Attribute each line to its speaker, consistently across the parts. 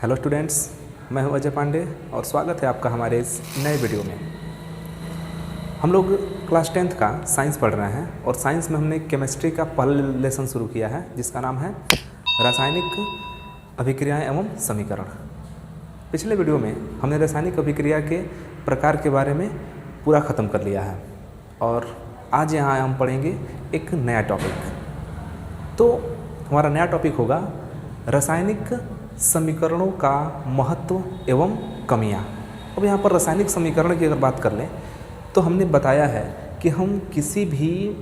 Speaker 1: Hello students, मैं हूं अजय पांडे और स्वागत है आपका हमारे इस नए वीडियो में। हम लोग क्लास 10th का साइंस पढ़ रहे हैं और साइंस में हमने केमिस्ट्री का पहला लेसन शुरू किया है जिसका नाम है रासायनिक अभिक्रियाएं एवं समीकरण। पिछले वीडियो में हमने रासायनिक अभिक्रिया के प्रकार के बारे में पूरा ख़त्म कर लिया है और आज यहाँ हम पढ़ेंगे एक नया टॉपिक। तो हमारा नया टॉपिक होगा रासायनिक समीकरणों का महत्व एवं कमियां। अब यहाँ पर रासायनिक समीकरण की अगर बात कर लें तो हमने बताया है कि हम किसी भी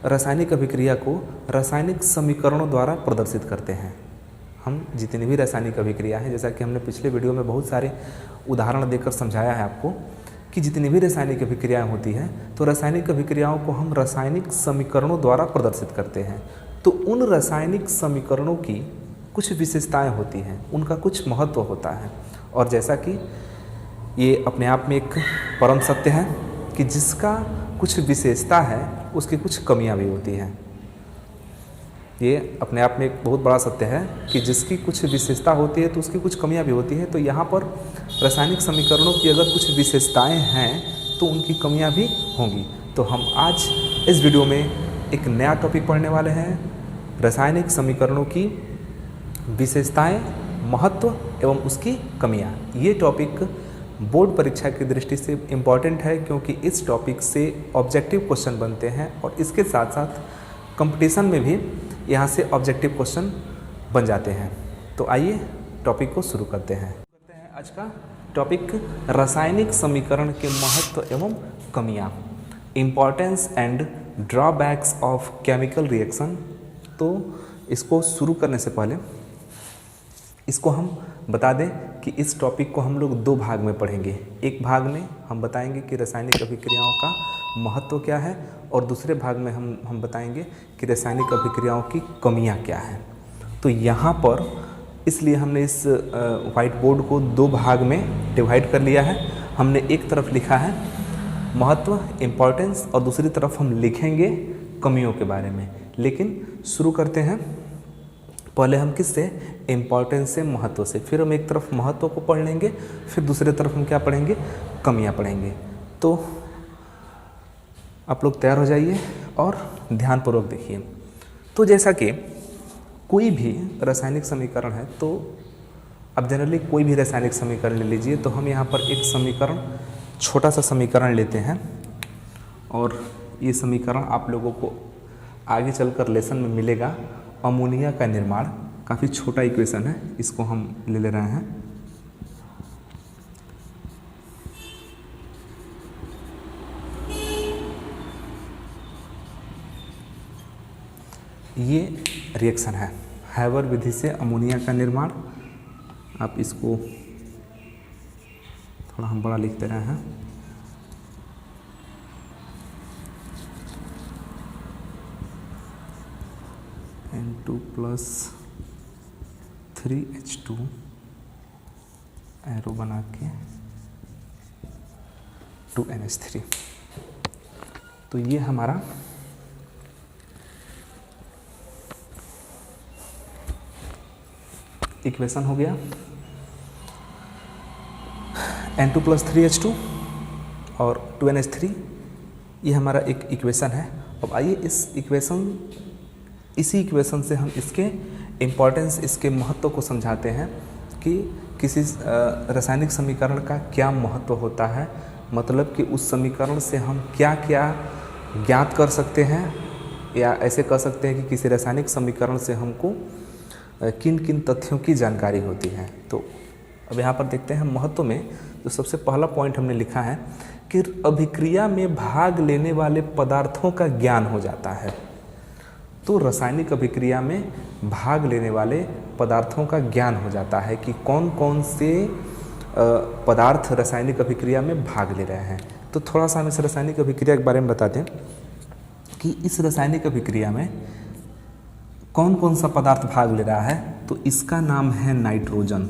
Speaker 1: रासायनिक अभिक्रिया को रासायनिक समीकरणों द्वारा प्रदर्शित करते हैं। हम जितनी भी रासायनिक अभिक्रिया हैं, जैसा कि हमने पिछले वीडियो में बहुत सारे उदाहरण देकर समझाया है आपको कि जितनी भी रासायनिक अभिक्रियाएँ होती हैं तो रासायनिक अभिक्रियाओं को हम रासायनिक समीकरणों द्वारा प्रदर्शित करते हैं। तो उन रासायनिक समीकरणों की कुछ विशेषताएं होती हैं, उनका कुछ महत्व होता है और जैसा कि ये अपने आप में एक परम सत्य है कि जिसका कुछ विशेषता है उसकी कुछ कमियां भी होती हैं। ये अपने आप में एक बहुत बड़ा सत्य है कि जिसकी कुछ विशेषता होती है तो उसकी कुछ कमियां भी होती हैं। तो यहाँ पर रासायनिक समीकरणों की अगर कुछ विशेषताएं हैं तो उनकी कमियाँ भी होंगी। तो हम आज इस वीडियो में एक नया टॉपिक पढ़ने वाले हैं, रासायनिक समीकरणों की विशेषताएं, महत्व एवं उसकी कमियां। ये टॉपिक बोर्ड परीक्षा की दृष्टि से इम्पॉर्टेंट है क्योंकि इस टॉपिक से ऑब्जेक्टिव क्वेश्चन बनते हैं और इसके साथ साथ कंपटीशन में भी यहाँ से ऑब्जेक्टिव क्वेश्चन बन जाते हैं। तो आइए टॉपिक को शुरू करते हैं। आज का टॉपिक रासायनिक समीकरण के महत्व एवं कमियां, importance and drawbacks of chemical reaction. तो इसको शुरू करने से पहले इसको हम बता दें कि इस टॉपिक को हम लोग दो भाग में पढ़ेंगे। एक भाग में हम बताएंगे कि रासायनिक अभिक्रियाओं का महत्व क्या है और दूसरे भाग में हम बताएंगे कि रासायनिक अभिक्रियाओं की कमियां क्या हैं। तो यहाँ पर इसलिए हमने इस वाइट बोर्ड को दो भाग में डिवाइड कर लिया है। हमने एक तरफ लिखा है महत्व, इम्पॉर्टेंस और दूसरी तरफ हम लिखेंगे कमियों के बारे में। लेकिन शुरू करते हैं पहले हम किससे, इम्पॉर्टेंस से, महत्व से। फिर हम एक तरफ महत्व को पढ़ लेंगे, फिर दूसरी तरफ हम क्या पढ़ेंगे, कमियां पढ़ेंगे। तो आप लोग तैयार हो जाइए और ध्यानपूर्वक देखिए। तो जैसा कि कोई भी रासायनिक समीकरण है, तो अब जनरली कोई भी रासायनिक समीकरण ले लीजिए। तो हम यहाँ पर एक समीकरण, छोटा सा समीकरण लेते हैं और ये समीकरण आप लोगों को आगे चलकर लेसन में मिलेगा। अमोनिया का निर्माण, काफ़ी छोटा इक्वेशन है, इसको हम ले रहे हैं। ये रिएक्शन है हैबर विधि से अमोनिया का निर्माण। आप इसको थोड़ा हम बड़ा लिख दे रहे हैं। N2+3H2 एरो बना के 2NH3। तो ये हमारा इक्वेशन हो गया। N2+3H2 और 2NH3 ये हमारा एक इक्वेशन है। अब आइए इसी इक्वेशन से हम इसके इम्पॉर्टेंस, इसके महत्व को समझाते हैं कि किसी रासायनिक समीकरण का क्या महत्व होता है। मतलब कि उस समीकरण से हम क्या क्या ज्ञात कर सकते हैं, या ऐसे कह सकते हैं कि किसी रासायनिक समीकरण से हमको किन किन तथ्यों की जानकारी होती है। तो अब यहाँ पर देखते हैं महत्व में जो सबसे पहला पॉइंट हमने लिखा है कि अभिक्रिया में भाग लेने वाले पदार्थों का ज्ञान हो जाता है। तो रासायनिक अभिक्रिया में भाग लेने वाले पदार्थों का ज्ञान हो जाता है कि कौन कौन से पदार्थ रासायनिक अभिक्रिया में भाग ले रहे हैं। तो थोड़ा सा हम इस रासायनिक अभिक्रिया के बारे में बता दें कि इस रासायनिक अभिक्रिया में कौन कौन सा पदार्थ भाग ले रहा है। तो इसका नाम है नाइट्रोजन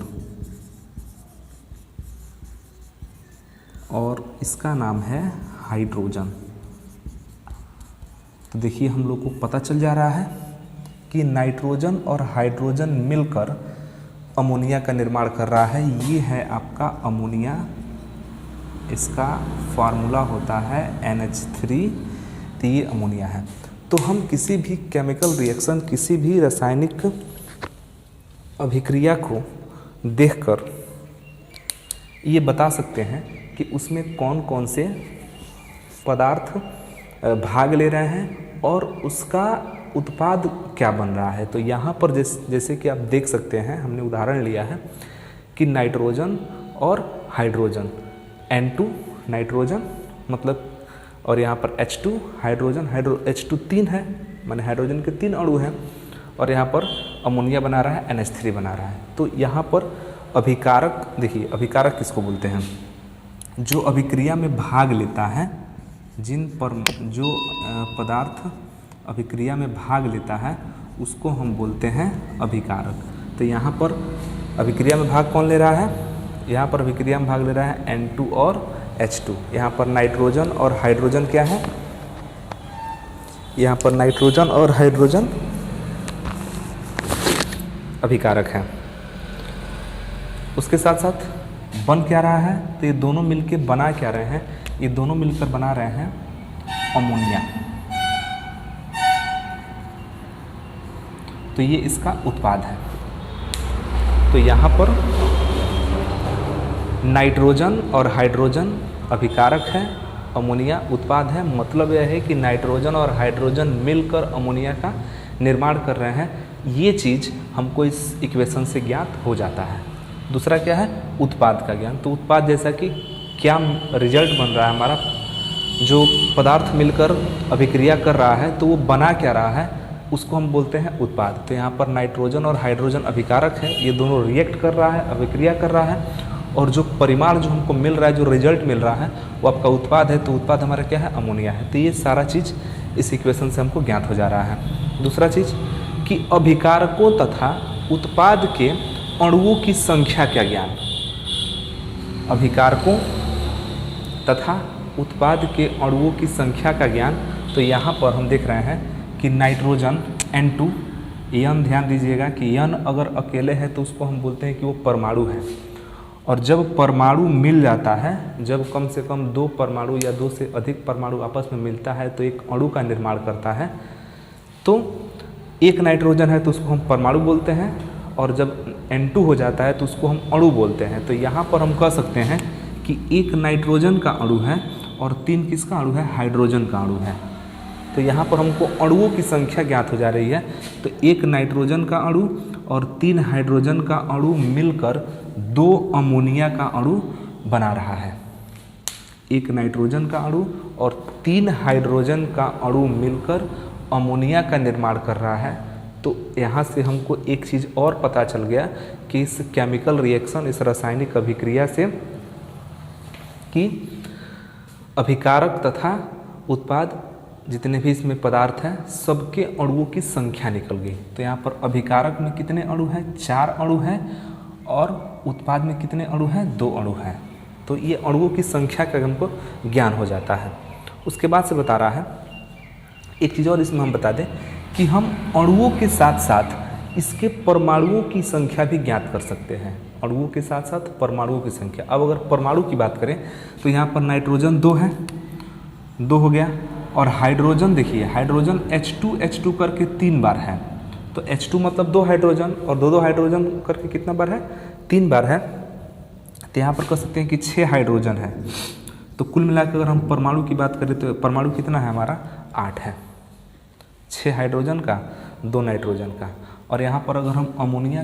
Speaker 1: और इसका नाम है हाइड्रोजन। तो देखिए हम लोग को पता चल जा रहा है कि नाइट्रोजन और हाइड्रोजन मिलकर अमोनिया का निर्माण कर रहा है। ये है आपका अमोनिया, इसका फार्मूला होता है NH3, तो ये अमोनिया है। तो हम किसी भी केमिकल रिएक्शन, किसी भी रासायनिक अभिक्रिया को देखकर ये बता सकते हैं कि उसमें कौन कौन से पदार्थ भाग ले रहे हैं और उसका उत्पाद क्या बन रहा है। तो यहाँ पर जैसे कि आप देख सकते हैं, हमने उदाहरण लिया है कि नाइट्रोजन और हाइड्रोजन, N2 नाइट्रोजन मतलब, और यहाँ पर H2 हाइड्रोजन, H2 तीन है, माने हाइड्रोजन के 3 अणु हैं, और यहाँ पर अमोनिया बना रहा है, NH3 बना रहा है। तो यहाँ पर अभिकारक, देखिए अभिकारक किसको बोलते हैं, जो अभिक्रिया में भाग लेता है, जो पदार्थ अभिक्रिया में भाग लेता है उसको हम बोलते हैं अभिकारक। तो यहाँ पर अभिक्रिया में भाग कौन ले रहा है, यहाँ पर अभिक्रिया में भाग ले रहा है N2 और H2। यहाँ पर नाइट्रोजन और हाइड्रोजन क्या है, यहाँ पर नाइट्रोजन और हाइड्रोजन अभिकारक है। उसके साथ साथ बन क्या रहा है, तो ये दोनों मिलकर बना क्या रहे हैं, ये दोनों मिलकर बना रहे हैं अमोनिया। तो ये इसका उत्पाद है। तो यहाँ पर नाइट्रोजन और हाइड्रोजन अभिकारक है, अमोनिया उत्पाद है। मतलब यह है कि नाइट्रोजन और हाइड्रोजन मिलकर अमोनिया का निर्माण कर रहे हैं। ये चीज़ हमको इस इक्वेशन से ज्ञात हो जाता है। दूसरा क्या है, उत्पाद का ज्ञान। तो उत्पाद जैसा कि क्या रिजल्ट बन रहा है हमारा, जो पदार्थ मिलकर अभिक्रिया कर रहा है तो वो बना क्या रहा है, उसको हम बोलते हैं उत्पाद। तो यहाँ पर नाइट्रोजन और हाइड्रोजन अभिकारक है, ये दोनों रिएक्ट कर रहा है, अभिक्रिया कर रहा है, और जो परिमाण जो हमको मिल रहा है, जो रिजल्ट मिल रहा है वो आपका उत्पाद है। तो उत्पाद हमारा क्या है, अमोनिया है। तो ये सारा चीज़ इस इक्वेशन से हमको ज्ञात हो जा रहा है। दूसरा चीज़ कि अभिकारकों तथा उत्पाद के अणुओं की संख्या का ज्ञान, अभिकारकों तथा उत्पाद के अणुओं की संख्या का ज्ञान। तो यहाँ पर हम देख रहे हैं कि नाइट्रोजन N2, N ध्यान दीजिएगा कि N अगर अकेले है तो उसको हम बोलते हैं कि वो परमाणु है, और जब परमाणु मिल जाता है, जब कम से कम 2 परमाणु या 2 से अधिक परमाणु आपस में मिलता है तो एक अणु का निर्माण करता है। तो एक नाइट्रोजन है तो उसको हम परमाणु बोलते हैं, और जब N2 हो जाता है तो उसको हम अणु बोलते हैं। तो यहाँ पर हम कह सकते हैं कि एक नाइट्रोजन का अणु है और 3 किसका अणु है, हाइड्रोजन का अणु है। तो यहाँ पर हमको अणुओं की संख्या ज्ञात हो जा रही है। तो एक नाइट्रोजन का अणु और 3 हाइड्रोजन का अणु मिलकर 2 अमोनिया का अणु बना रहा है। एक नाइट्रोजन का अणु और 3 हाइड्रोजन का अणु मिलकर अमोनिया का निर्माण कर रहा है। तो यहाँ से हमको एक चीज़ और पता चल गया कि इस केमिकल रिएक्शन, इस रासायनिक अभिक्रिया से कि अभिकारक तथा उत्पाद जितने भी इसमें पदार्थ हैं सबके अणुओं की संख्या निकल गई। तो यहाँ पर अभिकारक में कितने अणु हैं, 4 अणु हैं, और उत्पाद में कितने अणु हैं, 2 अणु हैं। तो ये अणुओं की संख्या का हमको ज्ञान हो जाता है। उसके बाद से बता रहा है एक चीज़ और इसमें हम बता दें कि हम अणुओं के साथ साथ इसके परमाणुओं की संख्या भी ज्ञात कर सकते हैं। अणुओं के साथ साथ परमाणुओं की संख्या। अब अगर परमाणु की बात करें तो यहाँ पर नाइट्रोजन 2 है, 2 हो गया, और हाइड्रोजन देखिए, हाइड्रोजन H2 करके 3 बार है। तो H2 मतलब 2 हाइड्रोजन, और 2 हाइड्रोजन करके कितना बार है, 3 बार है। तो यहाँ पर कह सकते हैं कि 6 हाइड्रोजन है। तो कुल मिलाकर अगर हम परमाणु की बात करें तो परमाणु कितना है हमारा, 8 है। 6 हाइड्रोजन का, 2 नाइट्रोजन का। और यहाँ पर अगर हम अमोनिया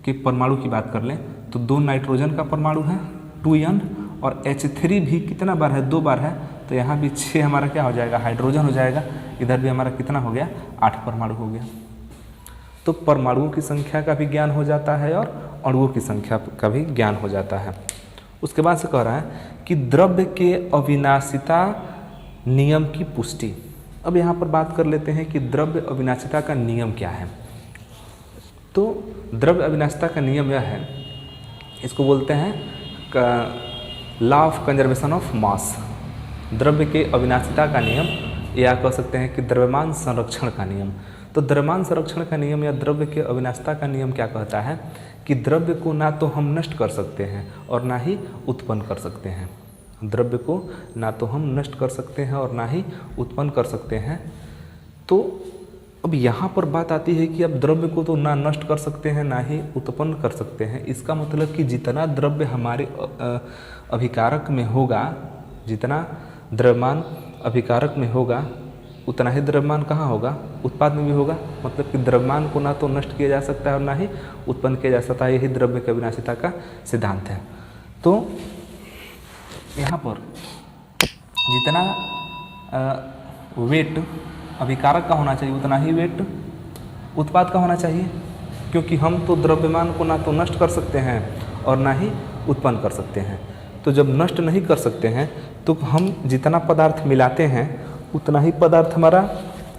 Speaker 1: के परमाणु की बात कर लें तो 2 नाइट्रोजन का परमाणु है, 2N, और H3 भी कितना बार है, 2 बार है। तो यहाँ भी 6 हमारा क्या हो जाएगा, हाइड्रोजन हो जाएगा। इधर भी हमारा कितना हो गया, 8 परमाणु हो गया। तो परमाणुओं की संख्या का भी ज्ञान हो जाता है और अणुओं की संख्या का भी ज्ञान हो जाता है। उसके बाद से कह रहा है कि द्रव्य के अविनाशिता नियम की पुष्टि। अब यहाँ पर बात कर लेते हैं कि द्रव्य अविनाशिता का नियम क्या है। तो द्रव्य अविनाशिता का नियम यह है, इसको बोलते हैं law of conservation of mass, द्रव्य के अविनाशिता का नियम, या कह सकते हैं कि द्रव्यमान संरक्षण का नियम। तो द्रव्यमान संरक्षण का नियम या द्रव्य के अविनाशिता का नियम क्या कहता है कि द्रव्य को ना तो हम नष्ट कर सकते हैं और ना ही उत्पन्न कर सकते हैं। द्रव्य को ना तो हम नष्ट कर सकते हैं और ना ही उत्पन्न कर सकते हैं। तो अब यहाँ पर बात आती है कि अब द्रव्य को तो ना नष्ट कर सकते हैं ना ही उत्पन्न कर सकते हैं। इसका मतलब कि जितना द्रव्य हमारे अभिकारक में होगा, जितना द्रव्यमान अभिकारक में होगा, उतना ही द्रव्यमान कहाँ होगा, उत्पाद में भी होगा। मतलब कि द्रव्यमान को ना तो नष्ट किया जा सकता है और ना ही उत्पन्न किया जा सकता है। यही द्रव्य की अविनाशिता का सिद्धांत है। तो यहाँ पर जितना वेट अभिकारक का होना चाहिए उतना ही वेट उत्पाद का होना चाहिए, क्योंकि हम तो द्रव्यमान को ना तो नष्ट कर सकते हैं और ना ही उत्पन्न कर सकते हैं। तो जब नष्ट नहीं कर सकते हैं तो हम जितना पदार्थ मिलाते हैं उतना ही पदार्थ हमारा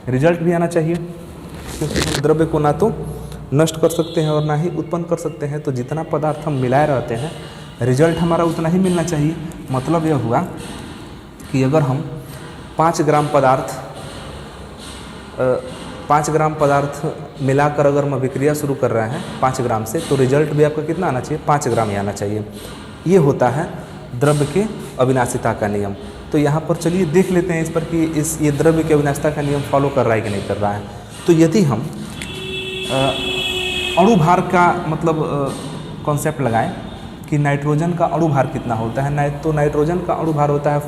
Speaker 1: रिजल्ट भी आना चाहिए, क्योंकि हम द्रव्य को ना तो नष्ट कर सकते हैं और ना ही उत्पन्न कर सकते हैं। तो जितना पदार्थ हम मिलाए रहते हैं रिजल्ट हमारा उतना ही मिलना चाहिए। मतलब यह हुआ कि अगर हम 5 ग्राम पदार्थ मिलाकर अगर हम अभिक्रिया शुरू कर रहे हैं 5 ग्राम से, तो रिजल्ट भी आपका कितना आना चाहिए, 5 ग्राम ही आना चाहिए। ये होता है द्रव्य के अविनाशिता का नियम। तो यहाँ पर चलिए देख लेते हैं इस पर कि ये द्रव्य के अविनाशिता का नियम फॉलो कर रहा है कि नहीं कर रहा है। तो यदि हम अणु भार का मतलब कॉन्सेप्ट लगाएं कि नाइट्रोजन का अणु भार कितना होता है, तो नाइट्रोजन का अणु भार होता है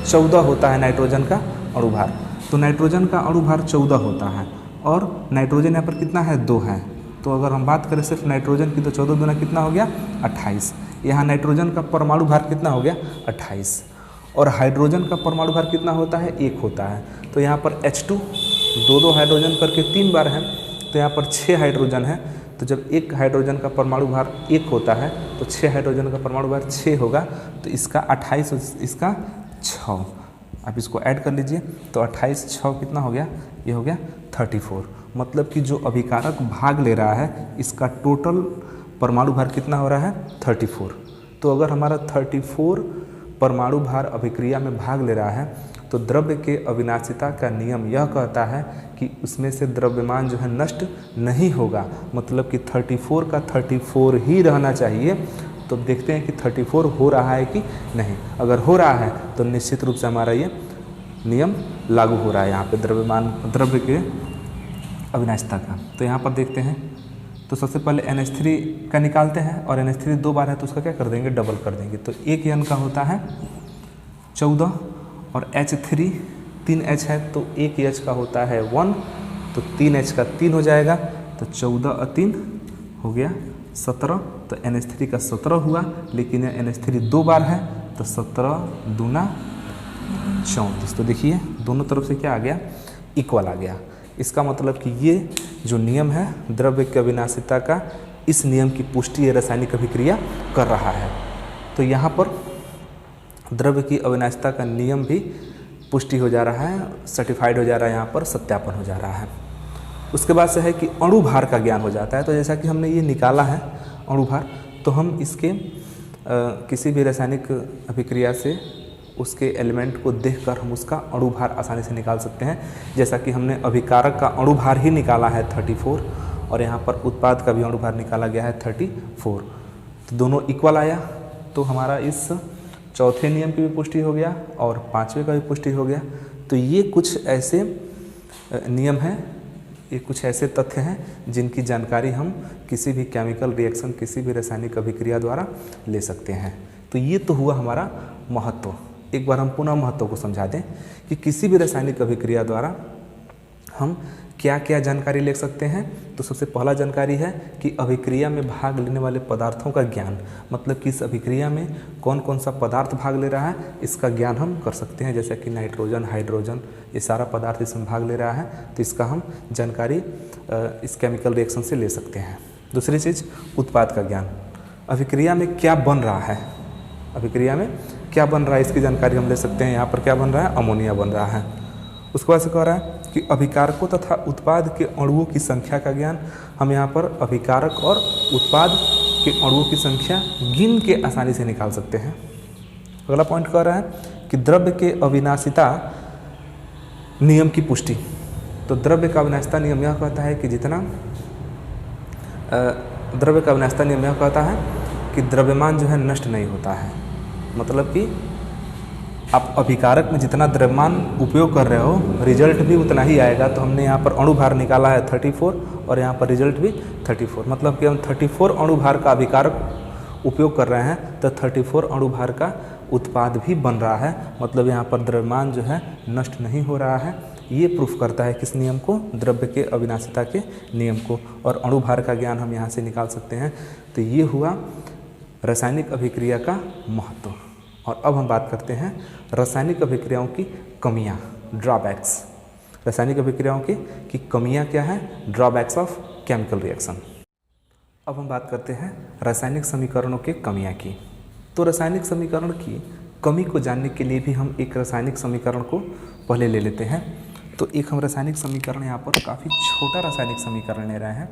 Speaker 1: 14 होता है नाइट्रोजन का अणु भार। तो नाइट्रोजन का अणु भार 14 होता है और नाइट्रोजन यहाँ पर कितना है, 2 है। तो अगर हम बात करें सिर्फ नाइट्रोजन की तो 14 दूना कितना हो गया, 28। यहाँ नाइट्रोजन का परमाणु भार कितना हो गया, 28। और हाइड्रोजन का परमाणु भार कितना होता है, 1 होता है। तो यहाँ पर H2 2 हाइड्रोजन करके 3 बार है, तो यहाँ पर 6 हाइड्रोजन है। तो जब एक हाइड्रोजन का परमाणु भार 1 होता है तो 6 हाइड्रोजन का परमाणु भार 6 होगा। तो इसका 28 इसका 6, आप इसको ऐड कर लीजिए। तो 28 6 कितना हो गया, ये हो गया 34। मतलब कि जो अभिकारक भाग ले रहा है इसका टोटल परमाणु भार कितना हो रहा है, 34। तो अगर हमारा 34 परमाणु भार अभिक्रिया में भाग ले रहा है तो द्रव्य के अविनाशिता का नियम यह कहता है कि उसमें से द्रव्यमान जो है नष्ट नहीं होगा। मतलब कि 34 का 34 ही रहना चाहिए। तो देखते हैं कि 34 हो रहा है कि नहीं। अगर हो रहा है तो निश्चित रूप से हमारा ये नियम लागू हो रहा है यहाँ पे द्रव्य के अविनाशिता का। तो यहाँ पर देखते हैं, तो सबसे पहले NH3 का निकालते हैं और NH3 2 बार है तो उसका क्या कर देंगे, डबल कर देंगे। तो 1 N का होता है 14 और H3 3H है तो 1 H का होता है 1, तो 3H का 3 हो जाएगा। तो 14 और 3 हो गया 17। तो NH3 का 17 हुआ, लेकिन यह NH3 2 बार है तो 17 दूना 34। तो देखिए दोनों तरफ से क्या आ गया, इक्वल आ गया। इसका मतलब कि ये जो नियम है द्रव्य की अविनाशिता का, इस नियम की पुष्टि रासायनिक अभिक्रिया कर रहा है। तो यहाँ पर द्रव्य की अविनाशिता का नियम भी पुष्टि हो जा रहा है, सर्टिफाइड हो जा रहा है, यहाँ पर सत्यापन हो जा रहा है। उसके बाद से है कि अणु भार का ज्ञान हो जाता है। तो जैसा कि हमने ये निकाला है अणु भार, तो हम इसके किसी भी रासायनिक अभिक्रिया से उसके एलिमेंट को देखकर हम उसका अणु भार आसानी से निकाल सकते हैं। जैसा कि हमने अभिकारक का अणु भार ही निकाला है 34 और यहाँ पर उत्पाद का भी अणु भार निकाला गया है 34। तो दोनों इक्वल आया। तो हमारा इस चौथे नियम की भी पुष्टि हो गया और 5वें का भी पुष्टि हो गया। तो ये कुछ ऐसे नियम हैं, ये कुछ ऐसे तथ्य हैं जिनकी जानकारी हम किसी भी केमिकल रिएक्शन, किसी भी रासायनिक अभिक्रिया द्वारा ले सकते हैं। तो ये तो हुआ हमारा महत्व। एक बार हम पुनः महत्व को समझा दें कि किसी भी रासायनिक अभिक्रिया द्वारा हम क्या क्या जानकारी ले सकते हैं। तो सबसे पहला जानकारी है कि अभिक्रिया में भाग लेने वाले पदार्थों का ज्ञान, मतलब कि इस अभिक्रिया में कौन कौन सा पदार्थ भाग ले रहा है इसका ज्ञान हम कर सकते हैं। जैसे कि नाइट्रोजन, हाइड्रोजन, ये सारा पदार्थ इसमें भाग ले रहा है, तो इसका हम जानकारी इस केमिकल रिएक्शन से ले सकते हैं। दूसरी चीज़ उत्पाद का ज्ञान, अभिक्रिया में क्या बन रहा है, अभिक्रिया में क्या बन रहा है इसकी जानकारी हम ले सकते हैं। यहाँ पर क्या बन रहा है, अमोनिया बन रहा है। उसके बाद से कह रहा है कि अभिकारकों तथा उत्पाद के अणुओं की संख्या का ज्ञान, हम यहाँ पर अभिकारक और उत्पाद के अणुओं की संख्या गिन के आसानी से निकाल सकते हैं। अगला पॉइंट कह रहा है कि द्रव्य के अविनाशिता नियम की पुष्टि, तो द्रव्य का अविनाशिता नियम यह कहता है कि जितना द्रव्य का अविनाशिता नियम यह कहता है कि द्रव्यमान जो है नष्ट नहीं होता है। मतलब कि आप अभिकारक में जितना द्रव्यमान उपयोग कर रहे हो रिजल्ट भी उतना ही आएगा। तो हमने यहाँ पर अणु भार निकाला है 34 और यहाँ पर रिजल्ट भी 34। मतलब कि हम 34 अणु भार का अभिकारक उपयोग कर रहे हैं तो 34 अणु भार का उत्पाद भी बन रहा है। मतलब यहाँ पर द्रव्यमान जो है नष्ट नहीं हो रहा है। ये प्रूफ करता है किस नियम को? द्रव्य के अविनाशिता के नियम को। और अणु भार का ज्ञान हम यहाँ से निकाल सकते हैं। तो ये हुआ रासायनिक अभिक्रिया का महत्व। और अब हम बात करते हैं रासायनिक अभिक्रियाओं की कमियां, ड्रॉबैक्स। रासायनिक अभिक्रियाओं की कमियां क्या है? Drawbacks of chemical reaction. अब हम बात करते हैं रासायनिक समीकरणों के कमियां की। तो रासायनिक समीकरण की कमी को जानने के लिए भी हम एक रासायनिक समीकरण को पहले ले लेते हैं। तो एक हम रासायनिक समीकरण यहाँ पर काफ़ी छोटा रासायनिक समीकरण ले रहे हैं।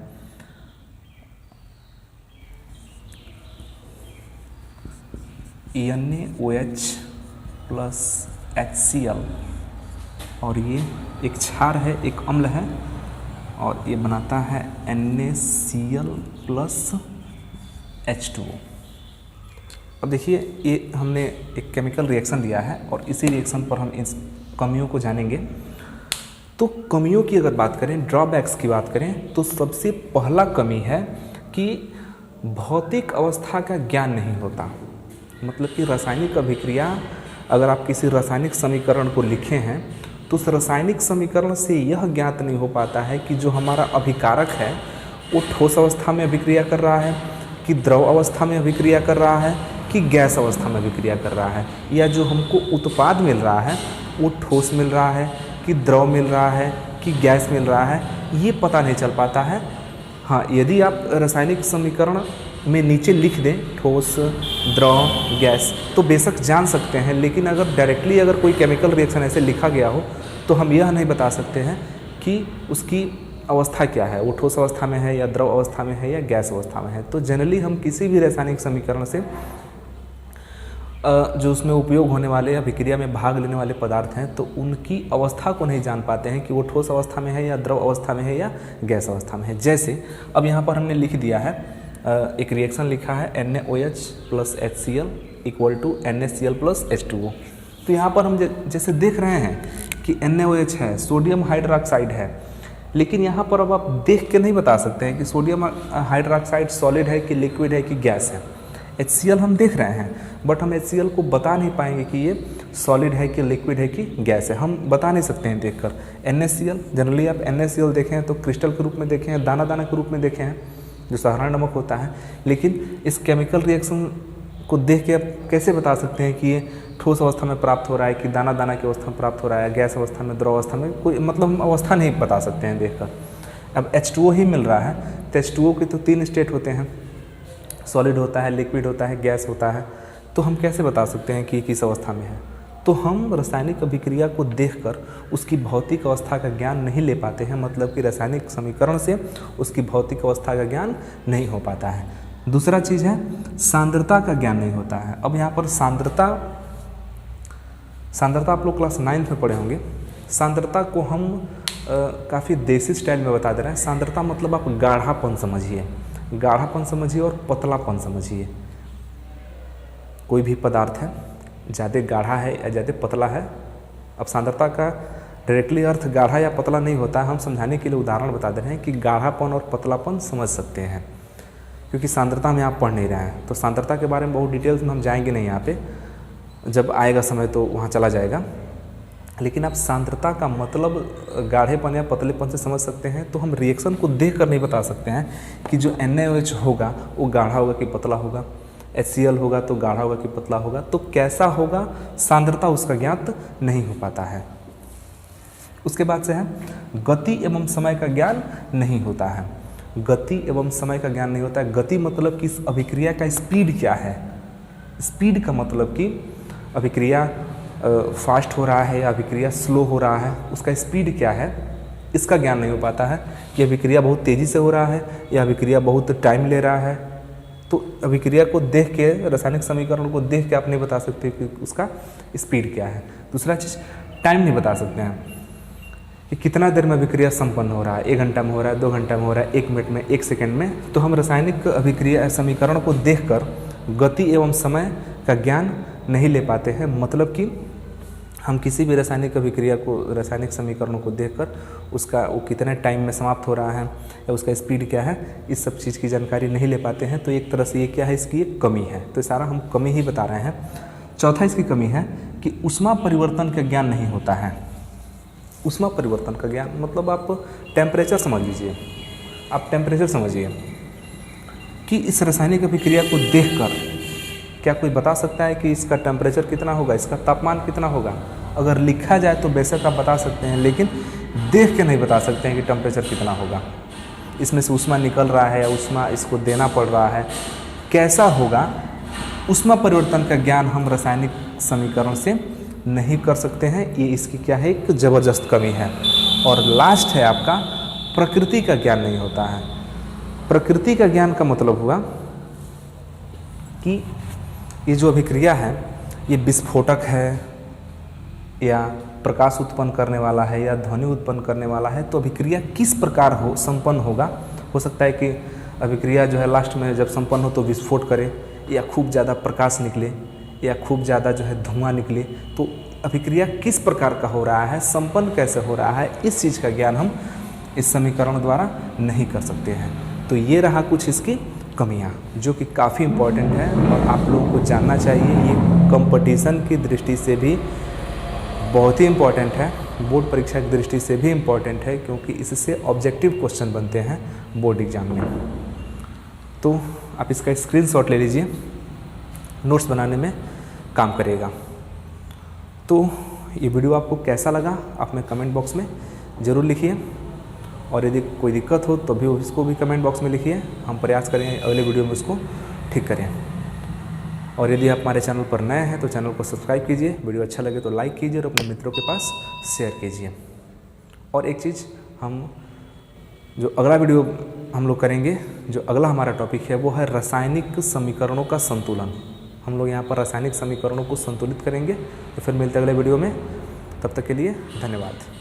Speaker 1: NaOH प्लस HCl और ये एक क्षार है, एक अम्ल है और ये बनाता है NaCl प्लस H2O। अब देखिए ये हमने एक केमिकल रिएक्शन दिया है और इसी रिएक्शन पर हम इस कमियों को जानेंगे। तो कमियों की अगर बात करें, ड्रॉबैक्स की बात करें, तो सबसे पहला कमी है कि भौतिक अवस्था का ज्ञान नहीं होता। मतलब कि रासायनिक अभिक्रिया, अगर आप किसी रासायनिक समीकरण को लिखे हैं तो उस रासायनिक समीकरण से यह ज्ञात नहीं हो पाता है कि जो हमारा अभिकारक है वो ठोस अवस्था में अभिक्रिया कर रहा है कि द्रव अवस्था में अभिक्रिया कर रहा है कि गैस अवस्था में अभिक्रिया कर रहा है, या जो हमको उत्पाद मिल रहा है वो ठोस मिल रहा है कि द्रव मिल रहा है कि गैस मिल रहा है, ये पता नहीं चल पाता है। हाँ, यदि आप रासायनिक समीकरण में नीचे लिख दें ठोस, द्रव, गैस, तो बेशक जान सकते हैं। लेकिन अगर डायरेक्टली अगर कोई केमिकल रिएक्शन ऐसे लिखा गया हो तो हम यह नहीं बता सकते हैं कि उसकी अवस्था क्या है, वो ठोस अवस्था में है या द्रव अवस्था में है या गैस अवस्था में है। तो जनरली हम किसी भी रासायनिक समीकरण से जो उसमें उपयोग होने वाले अभिक्रिया में भाग लेने वाले पदार्थ हैं तो उनकी अवस्था को नहीं जान पाते हैं कि वो ठोस अवस्था में है या द्रव अवस्था में है या गैस अवस्था में है। जैसे अब यहाँ पर हमने लिख दिया है, एक रिएक्शन लिखा है NaOH plus HCl equal to NaCl plus H2O। तो यहाँ पर हम जैसे देख रहे हैं कि NaOH है, सोडियम हाइड्रोक्साइड है, लेकिन यहाँ पर अब आप देख के नहीं बता सकते हैं कि सोडियम हाइड्रोक्साइड सॉलिड है कि लिक्विड है कि गैस है। HCl हम देख रहे हैं बट हम HCl को बता नहीं पाएंगे कि ये सॉलिड है कि लिक्विड है कि गैस है, हम बता नहीं सकते हैं देखकर। NaCl जनरली आप NaCl देखें तो क्रिस्टल के रूप में देखें हैं, दाना दाना के रूप में देखें हैं जो साधारण नमक होता है। लेकिन इस केमिकल रिएक्शन को देख के आप कैसे बता सकते हैं कि ये ठोस अवस्था में प्राप्त हो रहा है कि दाना दाना की अवस्था में प्राप्त हो रहा है, गैस अवस्था में, द्रव अवस्था में, कोई मतलब हम अवस्था नहीं बता सकते हैं देखकर। अब H2O ही मिल रहा है तो H2O के तो 3 स्टेट होते हैं, सॉलिड होता है, लिक्विड होता है, गैस होता है। तो हम कैसे बता सकते हैं कि किस अवस्था में है? तो हम रासायनिक अभिक्रिया को देखकर उसकी भौतिक अवस्था का ज्ञान नहीं ले पाते हैं। मतलब कि रासायनिक समीकरण से उसकी भौतिक अवस्था का ज्ञान नहीं हो पाता है। दूसरा चीज़ है सांद्रता का ज्ञान नहीं होता है। अब यहाँ पर सांद्रता आप लोग क्लास 9 में पढ़े होंगे। सांद्रता को हम काफ़ी देसी स्टाइल में बता दे रहे हैं। सांद्रता मतलब आप गाढ़ापन समझिए, गाढ़ापन समझिए और पतलापन समझिए। कोई भी पदार्थ है, ज़्यादा गाढ़ा है या ज़्यादा पतला है। अब सांद्रता का डायरेक्टली अर्थ गाढ़ा या पतला नहीं होता है, हम समझाने के लिए उदाहरण बता दे रहे हैं कि गाढ़ापन और पतलापन समझ सकते हैं, क्योंकि सांद्रता में आप पढ़ नहीं रहे हैं। तो सांद्रता के बारे में बहुत डिटेल्स में हम जाएंगे नहीं यहाँ पे, जब आएगा समय तो वहाँ चला जाएगा। लेकिन आप सांद्रता का मतलब गाढ़ेपन या पतलेपन से समझ सकते हैं। तो हम रिएक्शन को देख कर नहीं बता सकते हैं कि जो NaOH होगा वो गाढ़ा होगा कि पतला होगा, HCl होगा तो गाढ़ा होगा कि पतला होगा। तो कैसा होगा सांद्रता उसका ज्ञात नहीं हो पाता है। उसके बाद से है गति एवं समय का ज्ञान नहीं होता है। गति एवं समय का ज्ञान नहीं होता है। गति मतलब कि इस अभिक्रिया का स्पीड क्या है। स्पीड का मतलब कि अभिक्रिया फास्ट हो रहा है या अभिक्रिया स्लो हो रहा है, उसका स्पीड क्या है, इसका ज्ञान नहीं हो पाता है। कि अभिक्रिया बहुत तेज़ी से हो रहा है या अभिक्रिया बहुत टाइम ले रहा है। तो अभिक्रिया को देख के, रासायनिक समीकरण को देख के आप नहीं बता सकते कि उसका स्पीड क्या है। दूसरा चीज़ टाइम नहीं बता सकते हैं कि कितना देर में अभिक्रिया संपन्न हो रहा है, 1 घंटा में हो रहा है, 2 घंटा में हो रहा है, 1 मिनट में, 1 सेकेंड में। तो हम रासायनिक अभिक्रिया समीकरण को देखकर गति एवं समय का ज्ञान नहीं ले पाते हैं। मतलब कि हम किसी भी रासायनिक अभिक्रिया को, रासायनिक समीकरणों को देखकर उसका वो कितने टाइम में समाप्त हो रहा है या उसका स्पीड क्या है, इस सब चीज़ की जानकारी नहीं ले पाते हैं। तो एक तरह से ये क्या है, इसकी एक कमी है। तो सारा हम कमी ही बता रहे हैं। चौथा इसकी कमी है कि ऊष्मा परिवर्तन का ज्ञान नहीं होता है। ऊष्मा परिवर्तन का ज्ञान मतलब आप टेम्परेचर समझ लीजिए, आप टेम्परेचर समझिए कि इस रासायनिक अभिक्रिया को देखकर क्या कोई बता सकता है कि इसका टेम्परेचर कितना होगा, इसका तापमान कितना होगा। अगर लिखा जाए तो बेशक आप बता सकते हैं, लेकिन देख के नहीं बता सकते हैं कि टेम्परेचर कितना होगा, इसमें से ऊष्मा निकल रहा है या ऊष्मा इसको देना पड़ रहा है, कैसा होगा। ऊष्मा परिवर्तन का ज्ञान हम रासायनिक समीकरण से नहीं कर सकते हैं। ये इसकी क्या है, एक ज़बरदस्त कमी है। और लास्ट है आपका प्रकृति का ज्ञान नहीं होता है। प्रकृति का ज्ञान का मतलब हुआ कि ये जो अभिक्रिया है ये विस्फोटक है या प्रकाश उत्पन्न करने वाला है या ध्वनि उत्पन्न करने वाला है। तो अभिक्रिया किस प्रकार संपन्न होगा। हो सकता है कि अभिक्रिया जो है लास्ट में जब संपन्न हो तो विस्फोट करे या खूब ज़्यादा प्रकाश निकले या खूब ज़्यादा जो है धुआं निकले। तो अभिक्रिया किस प्रकार का हो रहा है, संपन्न कैसे हो रहा है, इस चीज़ का ज्ञान हम इस समीकरण द्वारा नहीं कर सकते हैं। तो ये रहा कुछ इसकी कमियां जो कि काफ़ी इम्पोर्टेंट है और आप लोगों को जानना चाहिए। ये कंपटीशन की दृष्टि से भी बहुत ही इम्पोर्टेंट है, बोर्ड परीक्षा की दृष्टि से भी इम्पोर्टेंट है, क्योंकि इससे ऑब्जेक्टिव क्वेश्चन बनते हैं बोर्ड एग्जाम में। तो आप इसका स्क्रीनशॉट ले लीजिए, नोट्स बनाने में काम करेगा। तो ये वीडियो आपको कैसा लगा आप में कमेंट बॉक्स में ज़रूर लिखिए, और यदि कोई दिक्कत हो तो भी इसको भी कमेंट बॉक्स में लिखिए। हम प्रयास करेंगे अगले वीडियो में उसको ठीक करें। और यदि आप हमारे चैनल पर नए हैं तो चैनल को सब्सक्राइब कीजिए, वीडियो अच्छा लगे तो लाइक कीजिए और अपने मित्रों के पास शेयर कीजिए। और एक चीज़, हम जो अगला वीडियो हम लोग करेंगे, जो अगला हमारा टॉपिक है वो है रासायनिक समीकरणों का संतुलन। हम लोग यहाँ पर रासायनिक समीकरणों को संतुलित करेंगे। तो फिर मिलते हैं अगले वीडियो में, तब तक के लिए धन्यवाद।